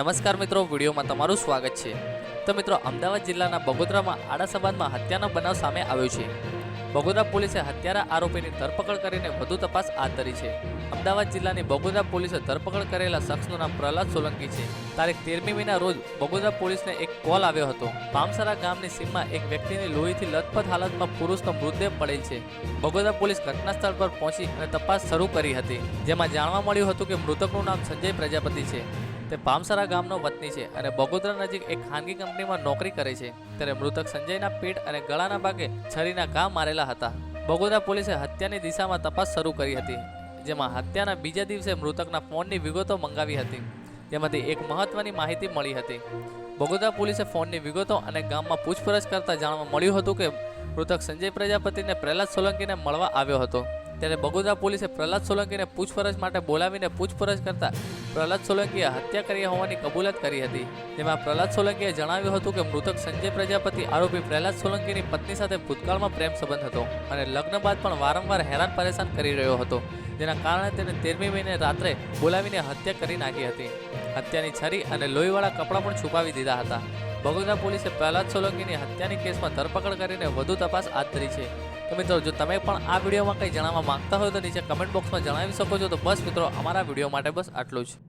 નમસ્કાર મિત્રો, વિડીયોમાં તમારું સ્વાગત છે। તો મિત્રો, અમદાવાદ જિલ્લાના બગોદરામાં આડા સંબંધમાં હત્યાનો બનાવ સામે આવ્યો છે। બગોદરા પોલીસે હત્યારા આરોપીની ધરપકડ કરીને વધુ તપાસ હાથ ધરી છે। અમદાવાદ જિલ્લાની બગોદરા પોલીસે ધરપકડ કરેલા શખ્સનું નામ પ્રહલાદ સોલંકી છે। તારીખ 13મી મેના રોજ બગોદરા પોલીસને એક કોલ આવ્યો હતો। પામસરા ગામની સીમમાં એક વ્યક્તિની લોહીથી લથપથ હાલતમાં પુરુષનો મૃતદેહ પડેલ છે। બગોદરા પોલીસ ઘટના સ્થળ પર પહોંચી અને તપાસ શરૂ કરી હતી, જેમાં જાણવા મળ્યું હતું કે મૃતકનું નામ સંજય પ્રજાપતિ છે। તે પામસરા ગામનો વતની છે અને બગોદરા નજીક એક ખાનગી કંપનીમાં નોકરી કરે છે। ત્યારે મૃતક સંજયના પીઠ અને ગળાના ભાગે છરીના ઘા મારેલા હતા। બગોદરા પોલીસે હત્યાની દિશામાં તપાસ શરૂ કરી હતી, જેમાં હત્યાના બીજા દિવસે મૃતકના ફોનની વિગતો મંગાવી હતી, જેમાંથી એક મહત્વની માહિતી મળી હતી। બગોદરા પોલીસે ફોનની વિગતો અને ગામમાં પૂછપરછ કરતા જાણવા મળ્યું હતું કે મૃતક સંજય પ્રજાપતિને પ્રહલાદ સોલંકીને મળવા આવ્યો હતો। ત્યારે બગોદરા પોલીસે પ્રહલાદ સોલંકીને પૂછપરછ માટે બોલાવીને પૂછપરછ કરતા પ્રહલાદ સોલંકીએ હત્યા કરી હોવાની કબૂલાત કરી હતી, જેમાં પ્રહલાદ સોલંકીએ જણાવ્યું હતું કે મૃતક સંજય પ્રજાપતિ આરોપી પ્રહલાદ સોલંકીની પત્ની સાથે ભૂતકાળમાં પ્રેમ સંબંધ હતો અને લગ્ન બાદ પણ વારંવાર હેરાન પરેશાન કરી રહ્યો હતો, જેના કારણે તેને 13મી મહિને રાત્રે બોલાવીને હત્યા કરી નાખી હતી। હત્યાની છરી અને લોહીવાળા કપડાં પણ છુપાવી દીધા હતા। બગોદરા પોલીસે પ્રહલાદ સોલંકીની હત્યાની કેસમાં ધરપકડ કરીને વધુ તપાસ હાથ ધરી છે। તો મિત્રો, જો તમે પણ આ વિડીયોમાં કંઈ જાણવા માંગતા હોય તો નીચે કમેન્ટ બોક્સમાં જણાવી શકો છો। તો બસ મિત્રો, અમારા વિડીયો માટે બસ આટલું જ।